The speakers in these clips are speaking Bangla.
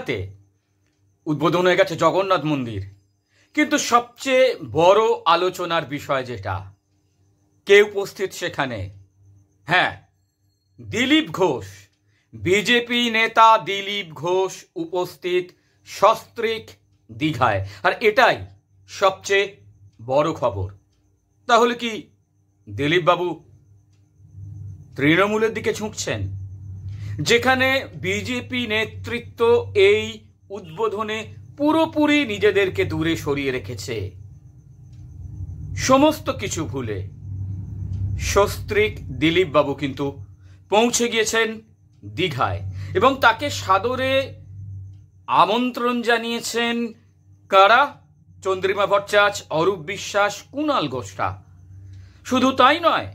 দীঘাতে উদ্বোধন হয়ে গেছে জগন্নাথ মন্দির, কিন্তু সবচেয়ে বড় আলোচনার বিষয় যেটা, কে উপস্থিত সেখানে? হ্যাঁ, দিলীপ ঘোষ, বিজেপি নেতা দিলীপ ঘোষ উপস্থিত সস্ত্রীক দীঘায়, আর এটাই সবচেয়ে বড় খবর। তাহলে কি দিলীপ বাবু তৃণমূলের দিকে ঝুঁকছেন, যেখানে বিজেপি নেতৃত্ব এই উদ্বোধনে পুরোপুরি নিজেদেরকে দূরে সরিয়ে রেখেছে, সমস্ত কিছু ভুলে সস্ত্রীক দিলীপ বাবু কিন্তু পৌঁছে গিয়েছেন দীঘায়, এবং তাকে সাদরে আমন্ত্রণ জানিয়েছেন কারা? চন্দ্রিমা ভট্টাচার্য, অরূপ বিশ্বাস, কুণাল ঘোষরা। শুধু তাই নয়,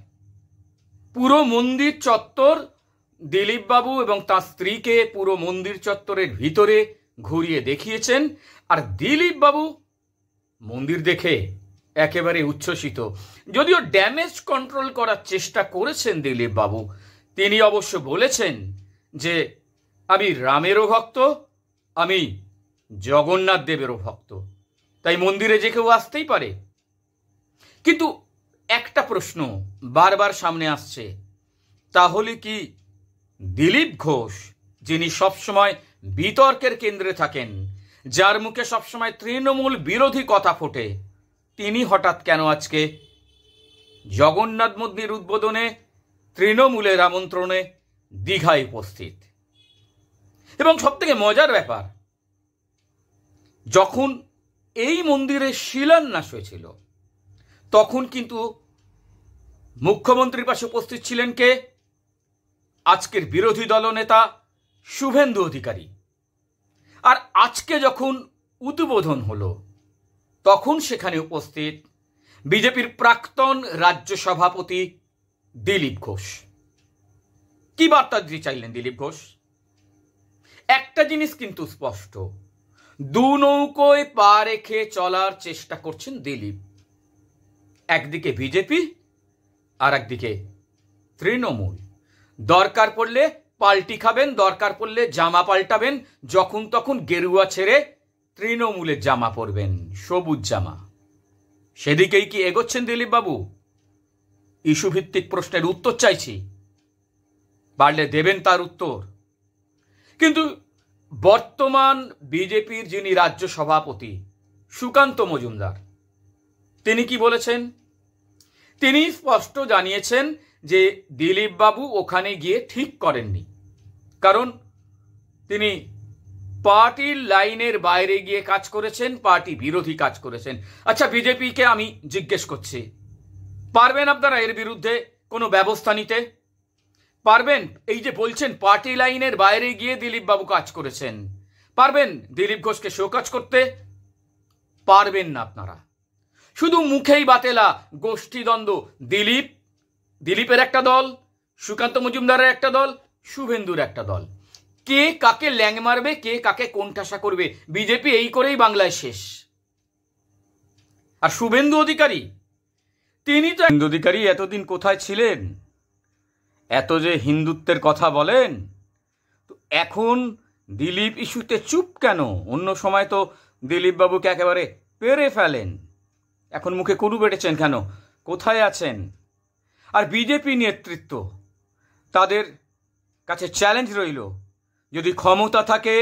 পুরো মন্দির চত্বর দিলীপ বাবু এবং তার স্ত্রীকে পুরো মন্দির চত্বরের ভিতরে ঘুরিয়ে দেখিয়েছেন, আর দিলীপ বাবু মন্দির দেখে একেবারে উচ্ছ্বসিত। যদিও ড্যামেজ কন্ট্রোল করার চেষ্টা করেছেন দিলীপ বাবু, তিনি অবশ্য বলেছেন যে আমি রামেরও ভক্ত, আমি জগন্নাথ দেবেরও ভক্ত, তাই মন্দিরে যে কেউ আসতেই পারে। কিন্তু একটা প্রশ্ন বারবার সামনে আসছে, তাহলে কি দিলীপ ঘোষ, যিনি সবসময় বিতর্কের কেন্দ্রে থাকেন, যার মুখে সবসময় তৃণমূল বিরোধী কথা ফোটে, তিনি হঠাৎ কেন আজকে জগন্নাথ মন্দির উদ্বোধনে তৃণমূলের আমন্ত্রণে দীঘায় উপস্থিত? এবং সবথেকে মজার ব্যাপার, যখন এই মন্দিরের শিলান্যাস হয়েছিল তখন কিন্তু মুখ্যমন্ত্রীর পাশে উপস্থিত ছিলেন কে? আজকের বিরোধী দলনেতা শুভেন্দু অধিকারী। আর আজকে যখন উদ্বোধন হলো তখন সেখানে উপস্থিত বিজেপির প্রাক্তন রাজ্য সভাপতি দিলীপ ঘোষ। কি বার্তা দিতে চাইলেন দিলীপ ঘোষ? একটা জিনিস কিন্তু স্পষ্ট, দু নৌকোয় পা রেখে চলার চেষ্টা করছেন দিলীপ। একদিকে বিজেপি আর একদিকে তৃণমূল। দরকার পড়লে পাল্টি খাবেন, দরকার পড়লে জামা পাল্টাবেন, যখন তখন গেরুয়া ছেড়ে তৃণমূলের জামা পরবেন, সবুজ জামা। সেদিকেই কি এগোচ্ছেন দিলীপ বাবু? ইস্যুভিত্তিক প্রশ্নের উত্তর চাইছি, পারলে দেবেন তার উত্তর। কিন্তু বর্তমান বিজেপির যিনি রাজ্য সভাপতি সুকান্ত মজুমদার, তিনি কি বলেছেন? তিনি স্পষ্ট জানিয়েছেন যে দিলীপ বাবু ওখানে গিয়ে ঠিক করেননি, কারণ তিনি পার্টির লাইনের বাইরে গিয়ে কাজ করেছেন, পার্টি বিরোধী কাজ করেছেন। আচ্ছা, বিজেপিকে আমি জিজ্ঞেস করছি, পারবেন আপনারা এর বিরুদ্ধে কোনো ব্যবস্থা নিতে? পারবেন? এই যে বলছেন পার্টি লাইনের বাইরে গিয়ে দিলীপ বাবু কাজ করেছেন, পারবেন দিলীপ ঘোষকে শোকজ করতে? পারবেন না আপনারা। শুধু মুখেই বাতেলা গোষ্ঠীদ্বন্দ্ব, দিলীপের একটা দল, সুকান্ত মজুমদারের একটা দল, শুভেন্দুর একটা দল। কে কাকে ল্যাং মারবে, কে কাকে কোণঠাসা করবে, বিজেপি এই করেই বাংলায় শেষ। আর শুভেন্দু অধিকারী, তিনি তো এতদিন কোথায় ছিলেন? এত যে হিন্দুত্বের কথা বলেন, তো এখন দিলীপ ইস্যুতে চুপ কেন? অন্য সময় তো দিলীপ বাবুকে একেবারে পেরে ফেলেন, এখন মুখে কুরু বেটেছেন কেন? কোথায় আছেন? আর বিজেপি নেতৃত্ব, তাদের কাছে চ্যালেঞ্জ রইল, যদি ক্ষমতা থাকে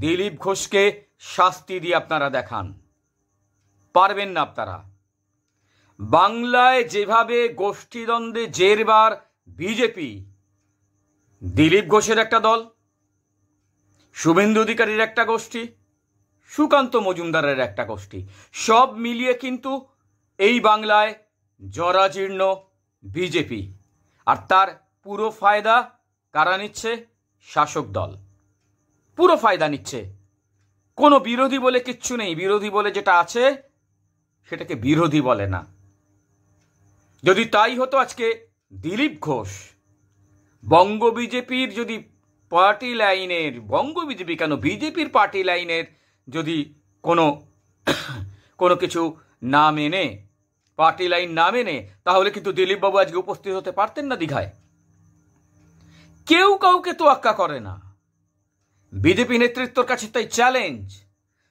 দিলীপ ঘোষকে শাস্তি দিয়ে আপনারা দেখান। পারবেন না আপনারা। বাংলায় যেভাবে গোষ্ঠীদ্বন্দ্বে জেরবার বিজেপি, দিলীপ ঘোষের একটা দল, শুভেন্দু অধিকারীর একটা গোষ্ঠী, সুকান্ত মজুমদারের একটা গোষ্ঠী, সব মিলিয়ে কিন্তু এই বাংলায় জরাজীর্ণ বিজেপি। আর তার পুরো ফায়দা কারা নিচ্ছে? শাসক দল পুরো ফায়দা নিচ্ছে। কোনো বিরোধী বলে কিচ্ছু নেই, বিরোধী বলে যেটা আছে সেটাকে বিরোধী বলে না। যদি তাই হতো, আজকে দিলীপ ঘোষ বঙ্গ বিজেপির যদি পার্টি লাইনের, বঙ্গ বিজেপি কেন, বিজেপির পার্টি লাইনের যদি কোনো কিছু না মেনে, পার্টি লাইন না মেনে, তাহলে কিন্তু দিলীপ বাবু আজকে উপস্থিত হতে পারতেন না দীঘায়। কেউ কাউকে তোয়াক্কা করে না, বিজেপি নেতৃত্বর কাছে তাই চ্যালেঞ্জ,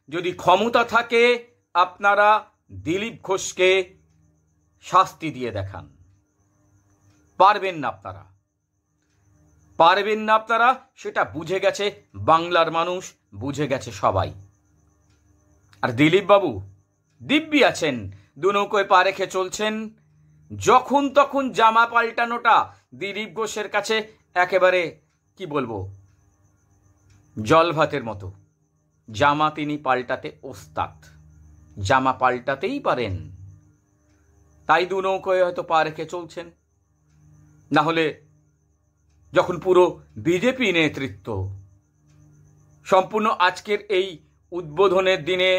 যদি ক্ষমতা থাকে আপনারা দিলীপ ঘোষকে শাস্তি দিয়ে দেখান। পারবেন না আপনারা, সেটা বুঝে গেছে বাংলার মানুষ, বুঝে গেছে সবাই। আর দিলীপ বাবু দিব্যি আছেন, দু নৌকোয় পা রেখে চলছেন। যখন তখন জামা পাল্টানোটা দিলীপ ঘোষের কাছে একেবারে কি বলবো, জল ভাতের মতো। জামা তিনি পাল্টাতে ওস্তাদ, জামা পাল্টাতেই পারেন, তাই দু নৌকোয় হয়তো পা রেখে চলছেন। না হলে যখন পুরো বিজেপি নেতৃত্ব সম্পূর্ণ আজকের এই উদ্বোধনের দিনে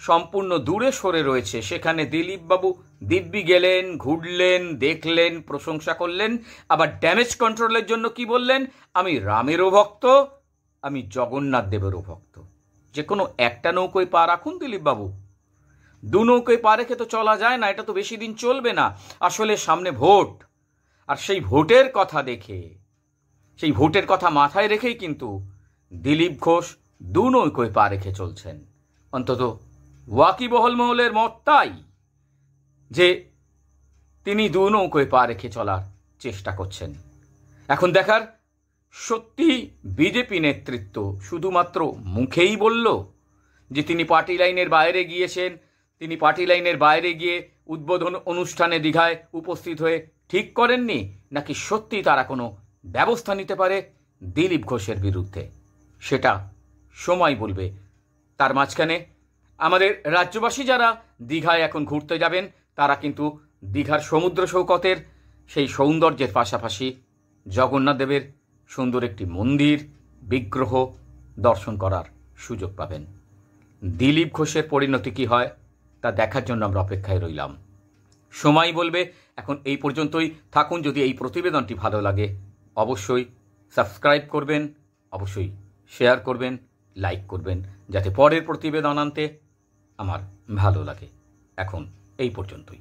সম্পূর্ণ দূরে সরে রয়েছে, সেখানে দিলীপ বাবু দিব্যি গেলেন, ঘুরলেন, দেখলেন, প্রশংসা করলেন, আবার ড্যামেজ কন্ট্রোলের জন্য কি বললেন, আমি রামেরও ভক্ত, আমি জগন্নাথ দেবেরও ভক্ত। যে কোনো একটা নৌকোয় পা রাখুন দিলীপ বাবু, দু নৌকোয় পা রেখে তো চলা যায় না, এটা তো বেশি দিন চলবে না। আসলে সামনে ভোট, আর সেই ভোটের কথা দেখে, সেই ভোটের কথা মাথায় রেখেই কিন্তু দিলীপ ঘোষ দু নৌকোয় পা রেখে চলছেন। অন্তত ওয়াকিবহল মহলের মত তাই, যে তিনি দু নৌকোয় পা রেখে চলার চেষ্টা করছেন। এখন দেখার, সত্যি বিজেপি নেতৃত্ব শুধুমাত্র মুখেই বলল যে তিনি পার্টি লাইনের বাইরে গিয়েছেন, তিনি পার্টি লাইনের বাইরে গিয়ে উদ্বোধন অনুষ্ঠানে দীঘায় উপস্থিত হয়ে ঠিক করেননি, নাকি সত্যি তারা কোনো ব্যবস্থা নিতে পারে দিলীপ ঘোষের বিরুদ্ধে, সেটা সময় বলবে। তার মাঝখানে আমাদের রাজ্যবাসী যারা দীঘায় এখন ঘুরতে যাবেন, তারা কিন্তু দীঘার সমুদ্র সৈকতের সেই সৌন্দর্যের পাশাপাশি জগন্নাথ দেবের সুন্দর একটি মন্দির, বিগ্রহ দর্শন করার সুযোগ পাবেন। দিলীপ ঘোষের পরিণতি কী হয় তা দেখার জন্য আমরা অপেক্ষায় রইলাম। সময় বলবে। এখন এই পর্যন্তই থাকুন। যদি এই প্রতিবেদনটি ভালো লাগে অবশ্যই সাবস্ক্রাইব করবেন, অবশ্যই শেয়ার করবেন, লাইক করবেন, যাতে পরের প্রতিবেদন আনতে আমার ভালো লাগে। এখন এই পর্যন্তই।